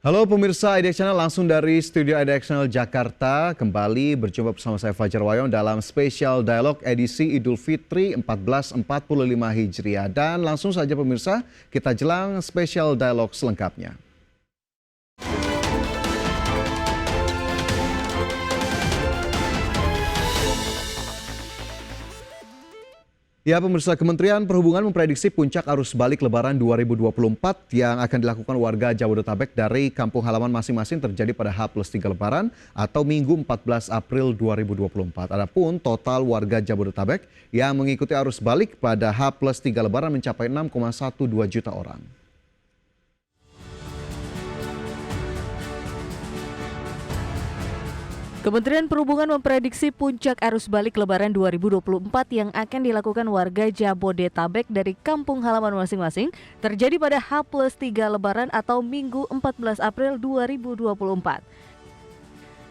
Halo pemirsa IDX Channel, langsung dari studio IDX Channel Jakarta. Kembali berjumpa bersama saya Fajar Wayong dalam spesial dialog edisi Idul Fitri 1445 Hijriah. Dan langsung saja pemirsa, kita jelang spesial dialog selengkapnya. Ya pemirsa, Kementerian Perhubungan memprediksi puncak arus balik Lebaran 2024 yang akan dilakukan warga Jabodetabek dari kampung halaman masing-masing terjadi pada H+3 Lebaran atau Minggu 14 April 2024. Adapun total warga Jabodetabek yang mengikuti arus balik pada H+3 Lebaran mencapai 6,12 juta orang. Kementerian Perhubungan memprediksi puncak arus balik Lebaran 2024 yang akan dilakukan warga Jabodetabek dari kampung halaman masing-masing terjadi pada H+3 Lebaran atau Minggu 14 April 2024.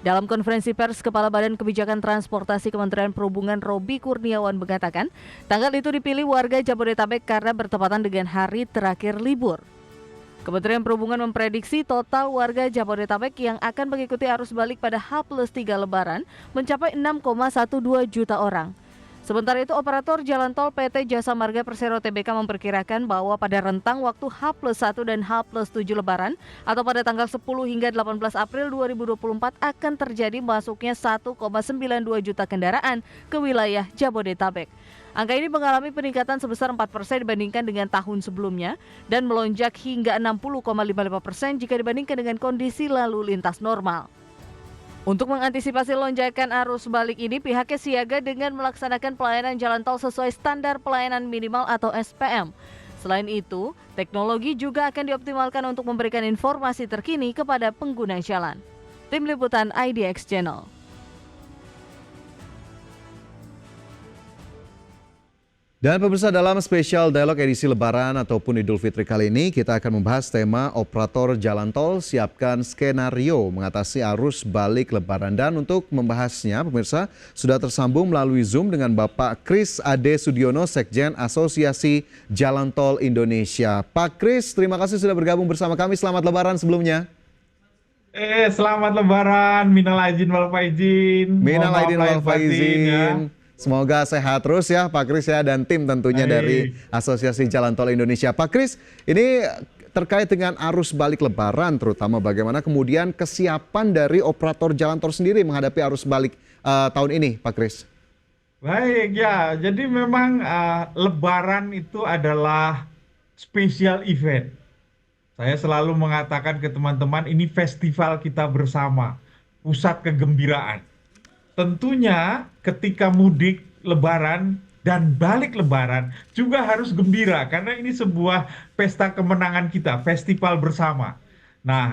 Dalam konferensi pers, Kepala Badan Kebijakan Transportasi Kementerian Perhubungan Robi Kurniawan mengatakan, tanggal itu dipilih warga Jabodetabek karena bertepatan dengan hari terakhir libur. Kementerian Perhubungan memprediksi total warga Jabodetabek yang akan mengikuti arus balik pada H+3 Lebaran mencapai 6,12 juta orang. Sementara itu, operator jalan tol PT Jasa Marga Persero Tbk memperkirakan bahwa pada rentang waktu H+1 dan H+7 Lebaran atau pada tanggal 10 hingga 18 April 2024 akan terjadi masuknya 1,92 juta kendaraan ke wilayah Jabodetabek. Angka ini mengalami peningkatan sebesar 4% dibandingkan dengan tahun sebelumnya dan melonjak hingga 60,55% jika dibandingkan dengan kondisi lalu lintas normal. Untuk mengantisipasi lonjakan arus balik ini, pihaknya siaga dengan melaksanakan pelayanan jalan tol sesuai standar pelayanan minimal atau SPM. Selain itu, teknologi juga akan dioptimalkan untuk memberikan informasi terkini kepada pengguna jalan. Tim Liputan IDX Channel. Dan pemirsa, dalam spesial dialog edisi Lebaran ataupun Idul Fitri kali ini kita akan membahas tema operator jalan tol siapkan skenario mengatasi arus balik Lebaran. Dan untuk membahasnya pemirsa sudah tersambung melalui Zoom dengan Bapak Kris Ade Sudiono, Sekjen Asosiasi Jalan Tol Indonesia. Pak Kris, terima kasih sudah bergabung bersama kami. Selamat Lebaran sebelumnya. Selamat Lebaran, minal aidin wal faizin. Minal Mohon maaf aidin lahir wal batin, ya. faizin. Semoga sehat terus ya Pak Kris ya, dan tim tentunya dari Asosiasi Jalan Tol Indonesia. Pak Kris, ini terkait dengan arus balik Lebaran terutama bagaimana kemudian kesiapan dari operator jalan tol sendiri menghadapi arus balik tahun ini Pak Kris? Baik ya, jadi memang Lebaran itu adalah special event. Saya selalu mengatakan ke teman-teman, ini festival kita bersama, pusat kegembiraan. Tentunya ketika mudik Lebaran dan balik Lebaran juga harus gembira karena ini sebuah pesta kemenangan kita, festival bersama. Nah,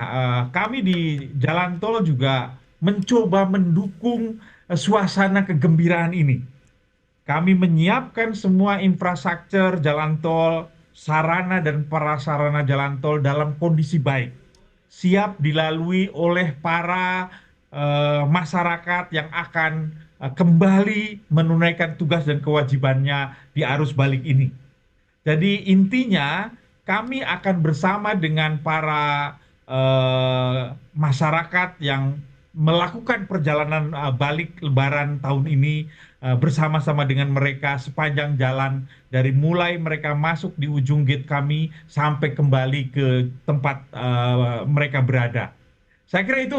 kami di Jalan Tol juga mencoba mendukung suasana kegembiraan ini. Kami menyiapkan semua infrastruktur jalan tol, sarana dan prasarana jalan tol dalam kondisi baik, siap dilalui oleh para masyarakat yang akan kembali menunaikan tugas dan kewajibannya di arus balik ini. Jadi intinya kami akan bersama dengan para masyarakat yang melakukan perjalanan balik Lebaran tahun ini bersama-sama dengan mereka sepanjang jalan dari mulai mereka masuk di ujung gate kami sampai kembali ke tempat mereka berada. Saya kira itu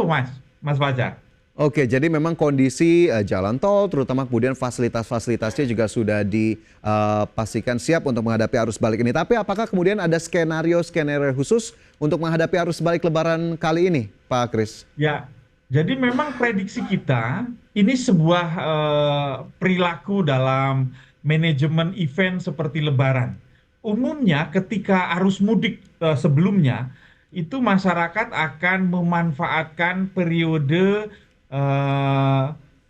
Mas Fajar. Oke, jadi memang kondisi jalan tol, terutama kemudian fasilitas-fasilitasnya juga sudah dipastikan siap untuk menghadapi arus balik ini. Tapi apakah kemudian ada skenario-skenario khusus untuk menghadapi arus balik Lebaran kali ini, Pak Kris? Ya, jadi memang prediksi kita ini sebuah perilaku dalam manajemen event seperti Lebaran. Umumnya ketika arus mudik sebelumnya, itu masyarakat akan memanfaatkan periode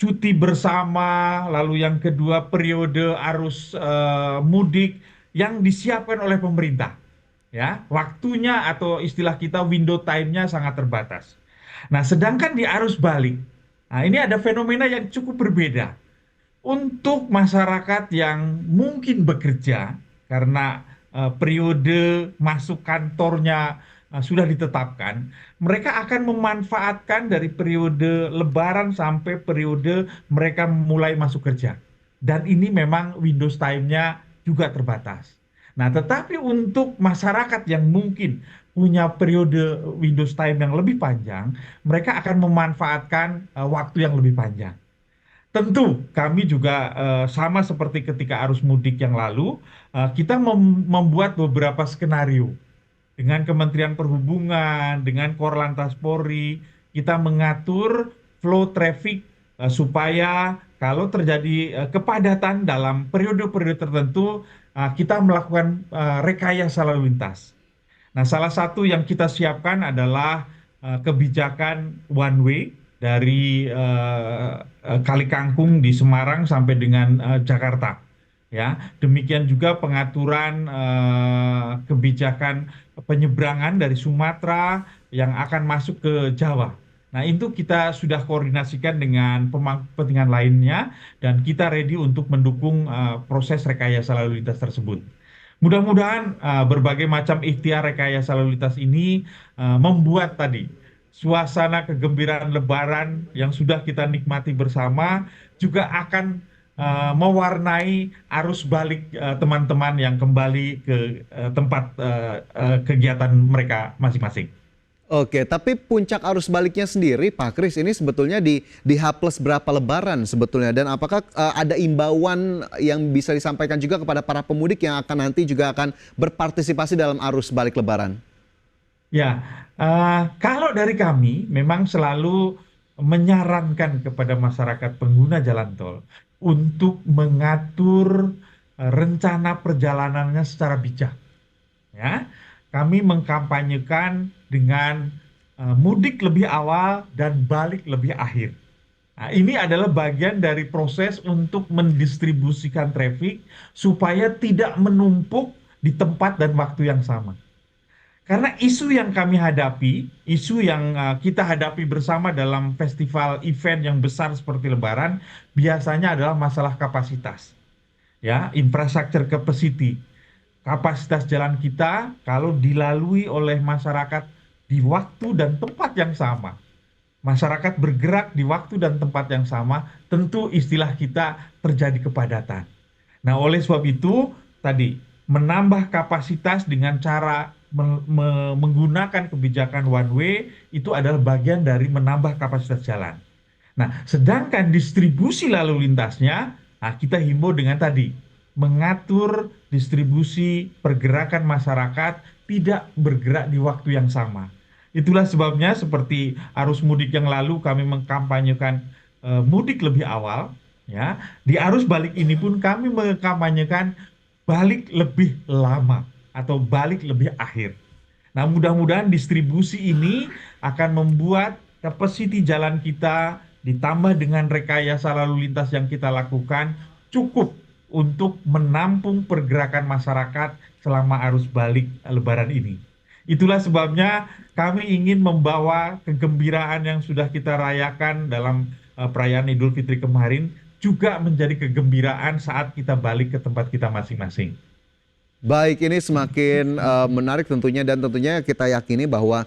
cuti bersama, lalu yang kedua periode arus mudik yang disiapkan oleh pemerintah. Ya, waktunya atau istilah kita window time-nya sangat terbatas. Nah, sedangkan di arus balik, nah ini ada fenomena yang cukup berbeda. Untuk masyarakat yang mungkin bekerja karena periode masuk kantornya sudah ditetapkan, mereka akan memanfaatkan dari periode Lebaran sampai periode mereka mulai masuk kerja. Dan ini memang Windows time-nya juga terbatas. Nah, tetapi untuk masyarakat yang mungkin punya periode Windows time yang lebih panjang, mereka akan memanfaatkan waktu yang lebih panjang. Tentu kami juga sama seperti ketika arus mudik yang lalu, kita membuat beberapa skenario dengan Kementerian Perhubungan, dengan Korlantas Polri, kita mengatur flow traffic supaya kalau terjadi kepadatan dalam periode-periode tertentu, kita melakukan rekayasa lalu lintas. Nah, salah satu yang kita siapkan adalah kebijakan one way dari Kali Kangkung di Semarang sampai dengan Jakarta. Ya, demikian juga pengaturan kebijakan penyeberangan dari Sumatera yang akan masuk ke Jawa. Nah, itu kita sudah koordinasikan dengan pemangku kepentingan lainnya dan kita ready untuk mendukung proses rekayasa lalu lintas tersebut. Mudah-mudahan berbagai macam ikhtiar rekayasa lalu lintas ini membuat tadi suasana kegembiraan Lebaran yang sudah kita nikmati bersama juga akan mewarnai arus balik teman-teman yang kembali ke tempat kegiatan mereka masing-masing. Oke, tapi puncak arus baliknya sendiri, Pak Kris, ini sebetulnya di H plus berapa Lebaran sebetulnya? Dan apakah ada imbauan yang bisa disampaikan juga kepada para pemudik yang akan nanti juga akan berpartisipasi dalam arus balik Lebaran? Ya, kalau dari kami memang selalu menyarankan kepada masyarakat pengguna jalan tol untuk mengatur rencana perjalanannya secara bijak. Ya, kami mengkampanyekan dengan mudik lebih awal dan balik lebih akhir. Nah, ini adalah bagian dari proses untuk mendistribusikan traffic supaya tidak menumpuk di tempat dan waktu yang sama. Karena isu yang kami hadapi, isu yang kita hadapi bersama dalam festival event yang besar seperti Lebaran, biasanya adalah masalah kapasitas, ya, infrastructure capacity. Kapasitas jalan kita kalau dilalui oleh masyarakat di waktu dan tempat yang sama. Masyarakat bergerak di waktu dan tempat yang sama, tentu istilah kita terjadi kepadatan. Nah, oleh sebab itu, tadi menambah kapasitas dengan cara menggunakan kebijakan one way itu adalah bagian dari menambah kapasitas jalan. Nah, sedangkan distribusi lalu lintasnya, kita himbau dengan tadi, mengatur distribusi pergerakan masyarakat tidak bergerak di waktu yang sama. Itulah sebabnya seperti arus mudik yang lalu kami mengkampanyekan mudik lebih awal, ya. Di arus balik ini pun kami mengkampanyekan balik lebih lama atau balik lebih akhir. Nah, mudah-mudahan distribusi ini akan membuat kapasiti jalan kita ditambah dengan rekayasa lalu lintas yang kita lakukan cukup untuk menampung pergerakan masyarakat selama arus balik Lebaran ini. Itulah sebabnya kami ingin membawa kegembiraan yang sudah kita rayakan dalam perayaan Idul Fitri kemarin juga menjadi kegembiraan saat kita balik ke tempat kita masing-masing. Baik, ini semakin menarik tentunya dan tentunya kita yakini bahwa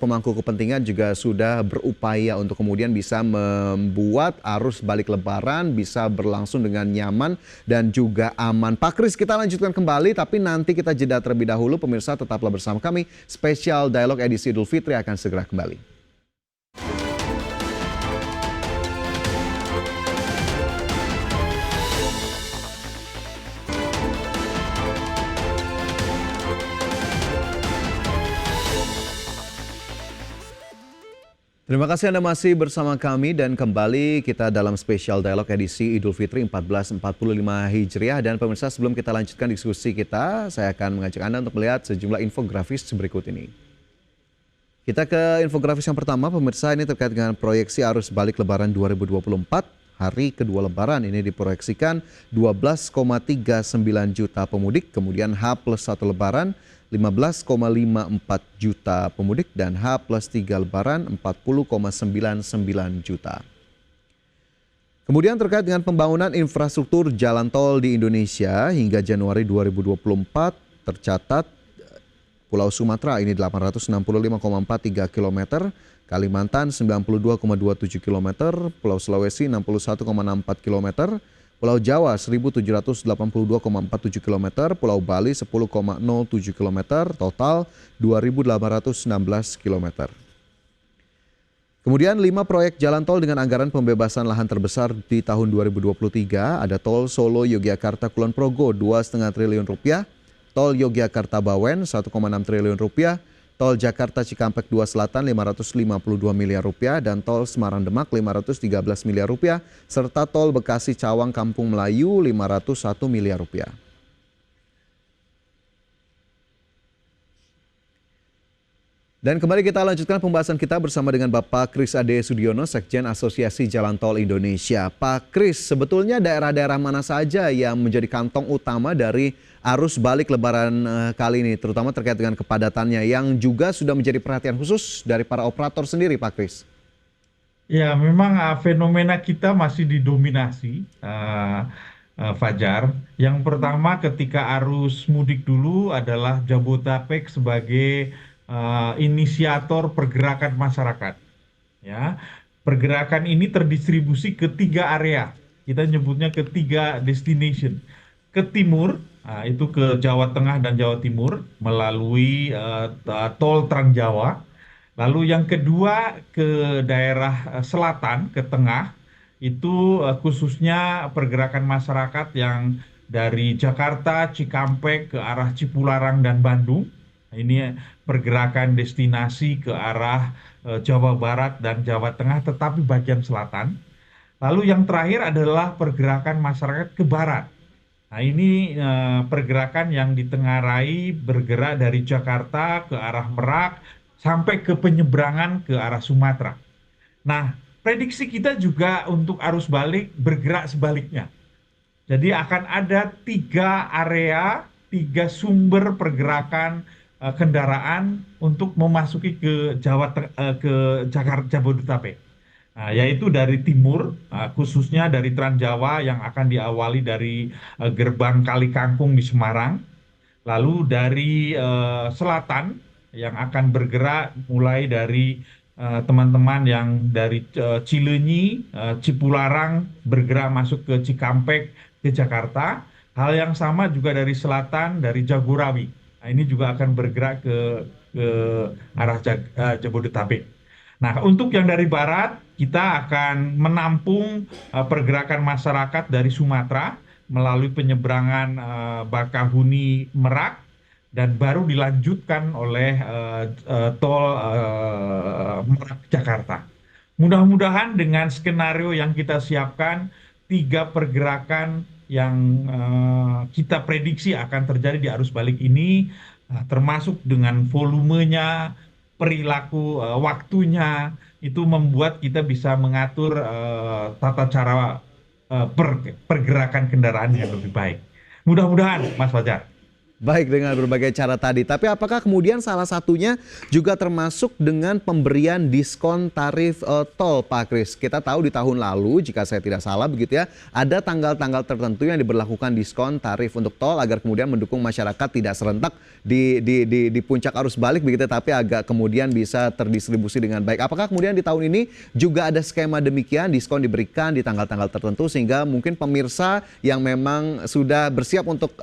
pemangku kepentingan juga sudah berupaya untuk kemudian bisa membuat arus balik Lebaran bisa berlangsung dengan nyaman dan juga aman. Pak Kris, kita lanjutkan kembali tapi nanti kita jeda terlebih dahulu. Pemirsa tetaplah bersama kami. Spesial Dialog edisi Idul Fitri akan segera kembali. Terima kasih Anda masih bersama kami dan kembali kita dalam spesial dialog edisi Idul Fitri 1445 Hijriah. Dan pemirsa, sebelum kita lanjutkan diskusi kita, saya akan mengajak Anda untuk melihat sejumlah infografis berikut ini. Kita ke infografis yang pertama, pemirsa, ini terkait dengan proyeksi arus balik Lebaran 2024. Hari kedua Lebaran ini diproyeksikan 12,39 juta pemudik, kemudian H+1 Lebaran 15,54 juta pemudik dan H+3 Lebaran 40,99 juta. Kemudian terkait dengan pembangunan infrastruktur jalan tol di Indonesia hingga Januari 2024 tercatat Pulau Sumatera ini 865,43 km, Kalimantan 92,27 km, Pulau Sulawesi 61,64 km, Pulau Jawa 1782,47 km, Pulau Bali 10,07 km, total 2.816 km. Kemudian 5 proyek jalan tol dengan anggaran pembebasan lahan terbesar di tahun 2023 ada tol Solo Yogyakarta Kulon Progo 2,5 triliun rupiah, tol Yogyakarta Bawen 1,6 triliun rupiah, tol Jakarta Cikampek 2 Selatan 552 miliar rupiah dan tol Semarang Demak 513 miliar rupiah serta tol Bekasi Cawang Kampung Melayu 501 miliar rupiah. Dan kembali kita lanjutkan pembahasan kita bersama dengan Bapak Kris Ade Sudiono, Sekjen Asosiasi Jalan Tol Indonesia. Pak Kris, sebetulnya daerah-daerah mana saja yang menjadi kantong utama dari arus balik Lebaran kali ini, terutama terkait dengan kepadatannya yang juga sudah menjadi perhatian khusus dari para operator sendiri, Pak Kris? Ya, memang fenomena kita masih didominasi, Fajar. Yang pertama ketika arus mudik dulu adalah Jabodetabek sebagai inisiator pergerakan masyarakat. Ya, pergerakan ini terdistribusi ke 3 area. Kita nyebutnya ke 3 destination. Ke timur, itu ke Jawa Tengah dan Jawa Timur melalui tol Trans Jawa. Lalu yang kedua ke daerah selatan, ke tengah, itu khususnya pergerakan masyarakat yang dari Jakarta, Cikampek ke arah Cipularang dan Bandung. Ini pergerakan destinasi ke arah Jawa Barat dan Jawa Tengah, tetapi bagian selatan. Lalu yang terakhir adalah pergerakan masyarakat ke barat. Nah, ini pergerakan yang ditengarai bergerak dari Jakarta ke arah Merak sampai ke penyeberangan ke arah Sumatera. Nah, prediksi kita juga untuk arus balik bergerak sebaliknya. Jadi akan ada 3 area, 3 sumber pergerakan kendaraan untuk memasuki ke Jakarta Jabodetabek. Nah, yaitu dari timur, khususnya dari Trans Jawa yang akan diawali dari gerbang Kali Kangkung di Semarang, lalu dari selatan yang akan bergerak mulai dari teman-teman yang dari Cileunyi, Cipularang bergerak masuk ke Cikampek ke Jakarta. Hal yang sama juga dari selatan, dari Jagorawi. Nah, ini juga akan bergerak ke arah Jabodetabek. Nah, untuk yang dari barat, kita akan menampung pergerakan masyarakat dari Sumatera melalui penyeberangan Bakahuni Merak dan baru dilanjutkan oleh tol Merak Jakarta. Mudah-mudahan dengan skenario yang kita siapkan, 3 pergerakan yang kita prediksi akan terjadi di arus balik ini, termasuk dengan volumenya, perilaku waktunya, itu membuat kita bisa mengatur tata cara pergerakan kendaraan yang lebih baik. Mudah-mudahan, Mas Fajar. Baik, dengan berbagai cara tadi. Tapi apakah kemudian salah satunya juga termasuk dengan pemberian diskon tarif tol, Pak Kris? Kita tahu di tahun lalu, jika saya tidak salah begitu ya, ada tanggal-tanggal tertentu yang diberlakukan diskon tarif untuk tol agar kemudian mendukung masyarakat tidak serentak di puncak arus balik begitu, tapi agak kemudian bisa terdistribusi dengan baik. Apakah kemudian di tahun ini juga ada skema demikian, diskon diberikan di tanggal-tanggal tertentu sehingga mungkin pemirsa yang memang sudah bersiap untuk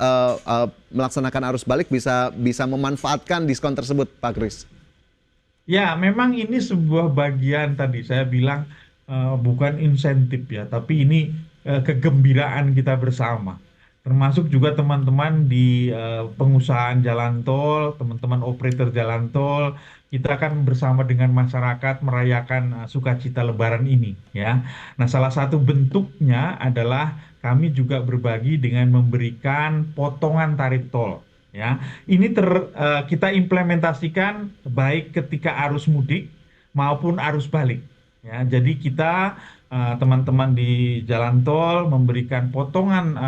melaksanakan arus balik bisa memanfaatkan diskon tersebut, Pak Kris? Ya, memang ini sebuah bagian tadi saya bilang bukan insentif ya, tapi ini kegembiraan kita bersama. Termasuk juga teman-teman di pengusahaan jalan tol, teman-teman operator jalan tol, kita akan bersama dengan masyarakat merayakan sukacita Lebaran ini ya. Nah, salah satu bentuknya adalah kami juga berbagi dengan memberikan potongan tarif tol ya. Ini kita implementasikan baik ketika arus mudik maupun arus balik ya. Jadi kita teman-teman di jalan tol memberikan potongan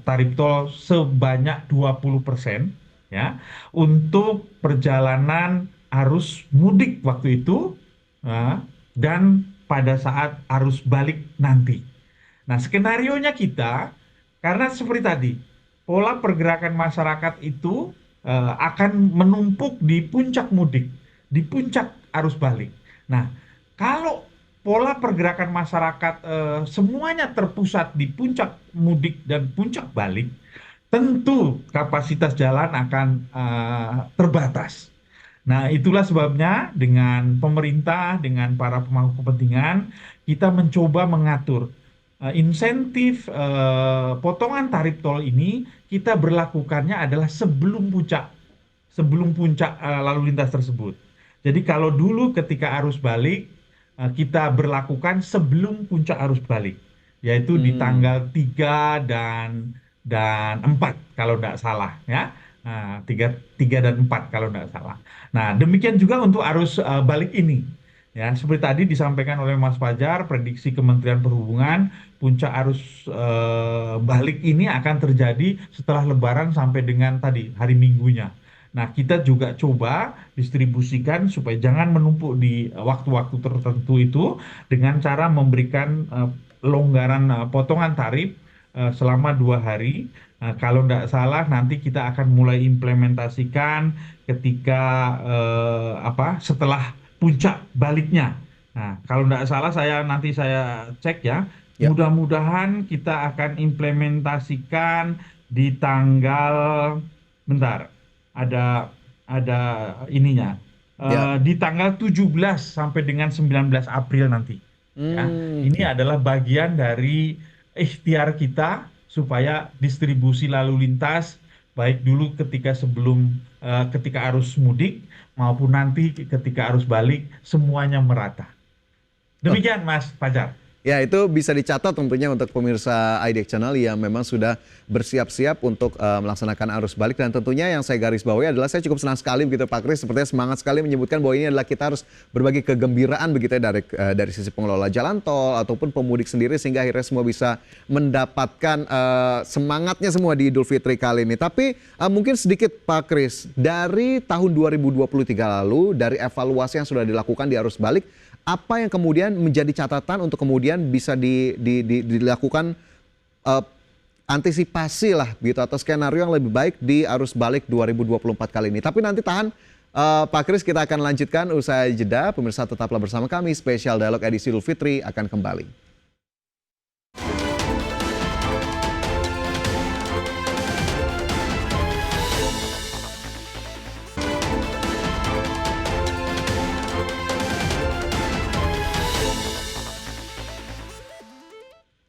tarif tol sebanyak 20% ya untuk perjalanan arus mudik waktu itu dan pada saat arus balik nanti. Nah, skenarionya kita, karena seperti tadi, pola pergerakan masyarakat itu akan menumpuk di puncak mudik, di puncak arus balik. Nah, kalau pola pergerakan masyarakat semuanya terpusat di puncak mudik dan puncak balik, tentu kapasitas jalan akan terbatas. Nah, itulah sebabnya dengan pemerintah, dengan para pemangku kepentingan, kita mencoba mengatur insentif potongan tarif tol ini kita berlakukannya adalah sebelum puncak lalu lintas tersebut. Jadi kalau dulu ketika arus balik kita berlakukan sebelum puncak arus balik, yaitu di Hmm, tanggal 3 dan 4 kalau tidak salah ya. Nah, 3, 3 dan 4 kalau tidak salah. Nah, demikian juga untuk arus balik ini. Ya, seperti tadi disampaikan oleh Mas Fajar, prediksi Kementerian Perhubungan, puncak arus balik ini akan terjadi setelah Lebaran sampai dengan tadi hari Minggunya. Nah, kita juga coba distribusikan supaya jangan menumpuk di waktu-waktu tertentu itu dengan cara memberikan longgaran potongan tarif selama 2 hari. Kalau tidak salah, nanti kita akan mulai implementasikan ketika setelah puncak baliknya. Nah, kalau tidak salah, nanti saya cek ya. ya, Mudah-mudahan kita akan implementasikan di tanggal, bentar, ada ada ininya. ya. Di tanggal 17 sampai dengan 19 April nanti. Ya, ini Oke. adalah bagian dari ikhtiar kita supaya distribusi lalu lintas baik dulu ketika arus mudik maupun nanti ketika arus balik semuanya merata. Demikian Mas Fajar. Ya, itu bisa dicatat tentunya untuk pemirsa IDX Channel yang memang sudah bersiap-siap untuk melaksanakan arus balik. Dan tentunya yang saya garis bawahi adalah saya cukup senang sekali begitu Pak Kris, sepertinya semangat sekali menyebutkan bahwa ini adalah kita harus berbagi kegembiraan begitu ya dari sisi pengelola jalan tol ataupun pemudik sendiri sehingga akhirnya semua bisa mendapatkan semangatnya semua di Idul Fitri kali ini. Tapi mungkin sedikit Pak Kris, dari tahun 2023 lalu, dari evaluasi yang sudah dilakukan di arus balik, apa yang kemudian menjadi catatan untuk kemudian bisa dilakukan eh, antisipasi lah gitu atau skenario yang lebih baik di arus balik 2024 kali ini. Tapi nanti tahan Pak Kris, kita akan lanjutkan usai jeda. Pemirsa tetaplah bersama kami, spesial dialog edisi Idul Fitri akan kembali.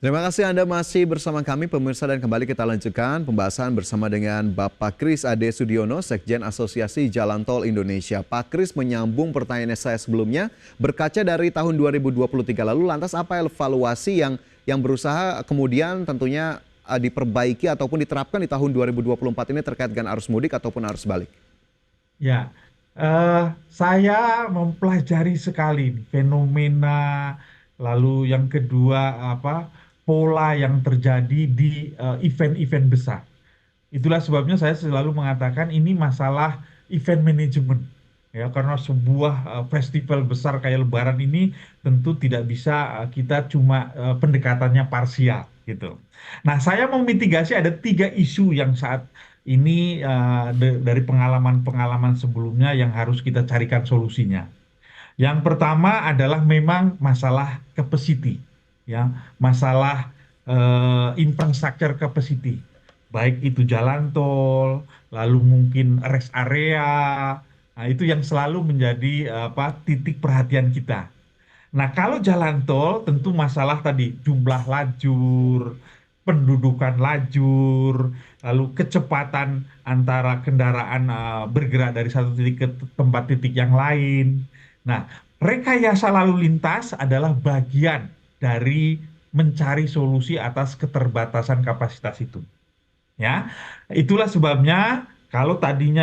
Terima kasih Anda masih bersama kami pemirsa dan kembali kita lanjutkan pembahasan bersama dengan Bapak Kris Ade Sudiono, Sekjen Asosiasi Jalan Tol Indonesia. Pak Kris menyambung pertanyaan saya sebelumnya, berkaca dari tahun 2023 lalu, lantas apa evaluasi yang berusaha kemudian tentunya diperbaiki ataupun diterapkan di tahun 2024 ini terkait dengan arus mudik ataupun arus balik? Ya, saya mempelajari sekali nih fenomena, lalu yang kedua pola yang terjadi di event-event besar. Itulah sebabnya saya selalu mengatakan ini masalah event management. Ya, karena sebuah festival besar kayak Lebaran ini tentu tidak bisa kita cuma pendekatannya parsial gitu. Nah, saya memitigasi ada 3 isu yang saat ini dari pengalaman-pengalaman sebelumnya yang harus kita carikan solusinya. Yang pertama adalah memang masalah capacity, ya, masalah infrastructure capacity, baik itu jalan tol, lalu mungkin rest area. Nah, itu yang selalu menjadi titik perhatian kita. Nah, kalau jalan tol tentu masalah tadi jumlah lajur, pendudukan lajur, lalu kecepatan antara kendaraan bergerak dari satu titik ke tempat titik yang lain. Nah, rekayasa lalu lintas adalah bagian dari mencari solusi atas keterbatasan kapasitas itu. Ya, itulah sebabnya kalau tadinya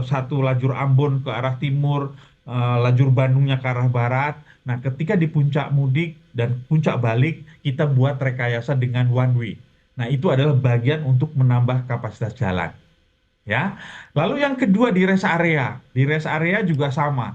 satu lajur Ambon ke arah timur, lajur Bandungnya ke arah barat. Nah, ketika di puncak mudik dan puncak balik, kita buat rekayasa dengan one way. Nah, itu adalah bagian untuk menambah kapasitas jalan. Ya, lalu yang kedua di rest area. Di rest area juga sama.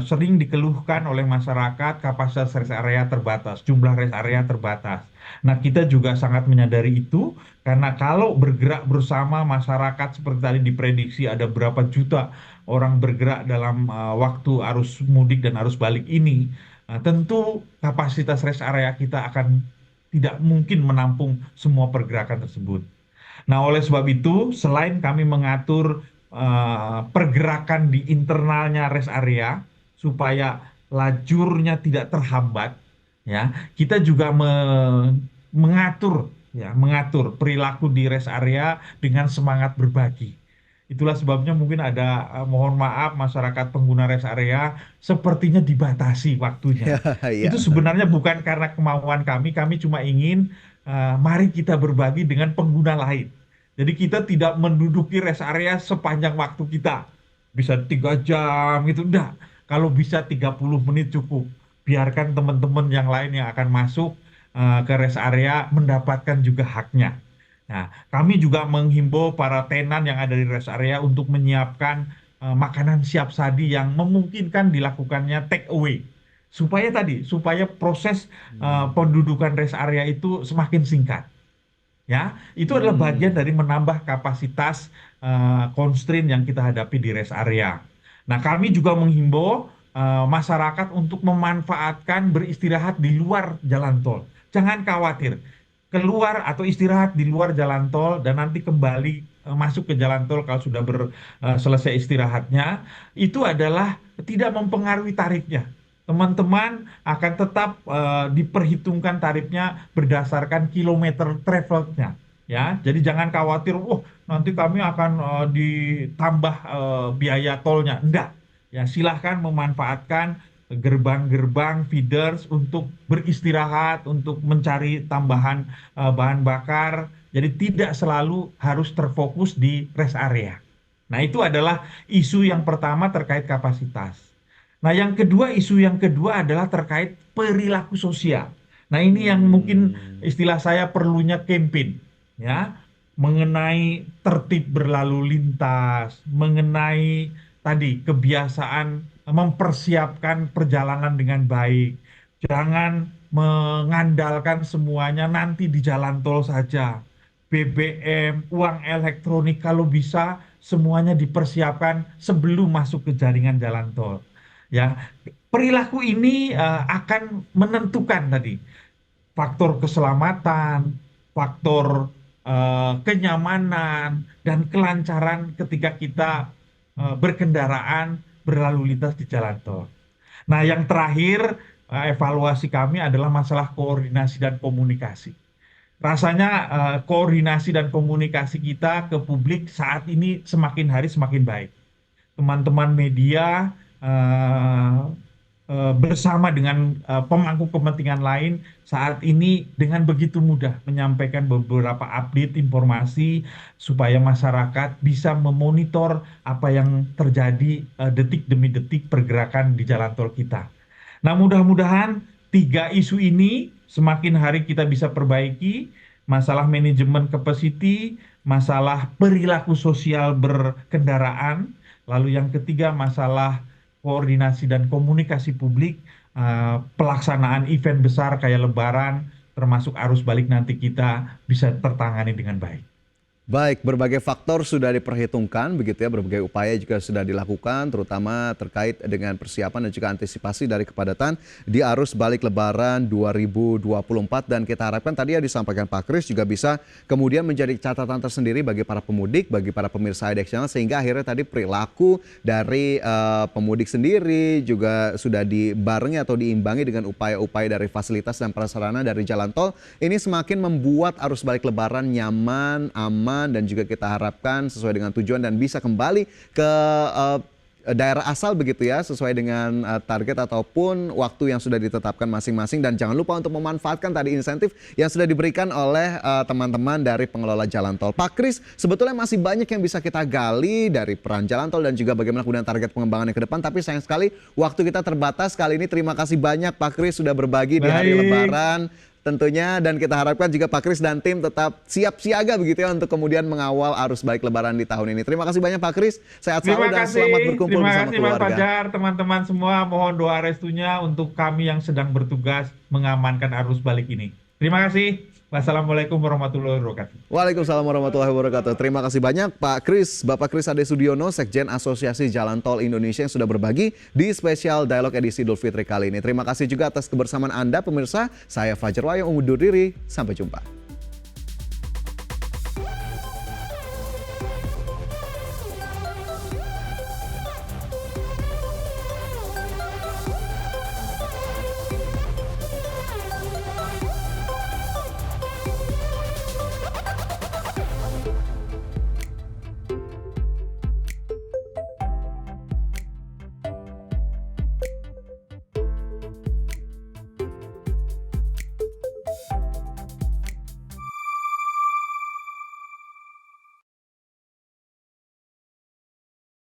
sering dikeluhkan oleh masyarakat kapasitas rest area terbatas, jumlah rest area terbatas. Nah, kita juga sangat menyadari itu karena kalau bergerak bersama masyarakat seperti tadi diprediksi ada berapa juta orang bergerak dalam waktu arus mudik dan arus balik ini, tentu kapasitas rest area kita akan tidak mungkin menampung semua pergerakan tersebut. Nah, oleh sebab itu, selain kami mengatur pergerakan di internalnya rest area supaya lajurnya tidak terhambat, ya, kita juga mengatur, ya, mengatur perilaku di rest area dengan semangat berbagi. Itulah sebabnya mungkin ada, mohon maaf masyarakat pengguna rest area sepertinya dibatasi waktunya. Iya. Itu sebenarnya bukan karena kemauan kami cuma ingin mari kita berbagi dengan pengguna lain. Jadi kita tidak menduduki rest area sepanjang waktu kita. Bisa 3 jam itu enggak. Kalau bisa 30 menit cukup. Biarkan teman-teman yang lain yang akan masuk ke rest area mendapatkan juga haknya. Nah, kami juga menghimbau para tenan yang ada di rest area untuk menyiapkan makanan siap saji yang memungkinkan dilakukannya take away. Supaya proses pendudukan rest area itu semakin singkat. Ya, itu adalah bagian dari menambah kapasitas constraint yang kita hadapi di rest area. Nah, kami juga menghimbau masyarakat untuk memanfaatkan beristirahat di luar jalan tol. Jangan khawatir, keluar atau istirahat di luar jalan tol dan nanti kembali masuk ke jalan tol kalau sudah selesai istirahatnya, itu adalah tidak mempengaruhi tarifnya. Teman-teman akan tetap diperhitungkan tarifnya berdasarkan kilometer travelnya, ya. Jadi jangan khawatir, nanti kami akan ditambah biaya tolnya. Enggak. Ya, silahkan memanfaatkan gerbang-gerbang feeders untuk beristirahat, untuk mencari tambahan bahan bakar. Jadi tidak selalu harus terfokus di rest area. Nah, itu adalah isu yang pertama terkait kapasitas. Nah, isu yang kedua adalah terkait perilaku sosial. Nah, ini yang mungkin istilah saya perlunya campaign, ya, mengenai tertib berlalu lintas, mengenai tadi kebiasaan mempersiapkan perjalanan dengan baik. Jangan mengandalkan semuanya nanti di jalan tol saja. BBM, uang elektronik kalau bisa semuanya dipersiapkan sebelum masuk ke jaringan jalan tol. Ya, perilaku ini akan menentukan tadi faktor keselamatan, faktor kenyamanan dan kelancaran ketika kita berkendaraan berlalu lintas di jalan tol. Nah, yang terakhir evaluasi kami adalah masalah koordinasi dan komunikasi. Rasanya koordinasi dan komunikasi kita ke publik saat ini semakin hari semakin baik. Teman-teman media bersama dengan pemangku kepentingan lain saat ini dengan begitu mudah menyampaikan beberapa update informasi supaya masyarakat bisa memonitor apa yang terjadi detik demi detik pergerakan di jalan tol kita. Nah, mudah-mudahan 3 isu ini semakin hari kita bisa perbaiki, masalah manajemen capacity, masalah perilaku sosial berkendaraan, lalu yang ketiga masalah koordinasi dan komunikasi publik, pelaksanaan event besar kayak Lebaran, termasuk arus balik nanti kita bisa tertangani dengan baik. Baik, berbagai faktor sudah diperhitungkan begitu ya, berbagai upaya juga sudah dilakukan terutama terkait dengan persiapan dan juga antisipasi dari kepadatan di arus balik Lebaran 2024 dan kita harapkan tadi ya disampaikan Pak Kris juga bisa kemudian menjadi catatan tersendiri bagi para pemudik, bagi para pemirsa IDX Channel sehingga akhirnya tadi perilaku dari pemudik sendiri juga sudah dibarengi atau diimbangi dengan upaya-upaya dari fasilitas dan prasarana dari jalan tol ini semakin membuat arus balik Lebaran nyaman, aman dan juga kita harapkan sesuai dengan tujuan dan bisa kembali ke daerah asal begitu ya sesuai dengan target ataupun waktu yang sudah ditetapkan masing-masing dan jangan lupa untuk memanfaatkan tadi insentif yang sudah diberikan oleh teman-teman dari pengelola jalan tol. Pak Kris, sebetulnya masih banyak yang bisa kita gali dari peran jalan tol dan juga bagaimana kemudian target pengembangannya ke depan tapi sayang sekali waktu kita terbatas kali ini. Terima kasih banyak Pak Kris sudah berbagi di hari Lebaran. tentunya, dan kita harapkan juga Pak Kris dan tim tetap siap siaga begitu ya untuk kemudian mengawal arus balik Lebaran di tahun ini. Terima kasih banyak Pak Kris, sehat selalu dan selamat berkumpul terima bersama kasih Mas keluarga. Fajar, teman-teman semua, mohon doa restunya untuk kami yang sedang bertugas mengamankan arus balik ini. Terima kasih. Wassalamualaikum warahmatullahi wabarakatuh. Waalaikumsalam warahmatullahi wabarakatuh. Terima kasih banyak Pak Kris, Bapak Kris Ade Sudiono, Sekjen Asosiasi Jalan Tol Indonesia yang sudah berbagi di spesial Dialog edisi Idul Fitri kali ini. Terima kasih juga atas kebersamaan Anda pemirsa. Saya Fajar Wayong undur diri. Sampai jumpa.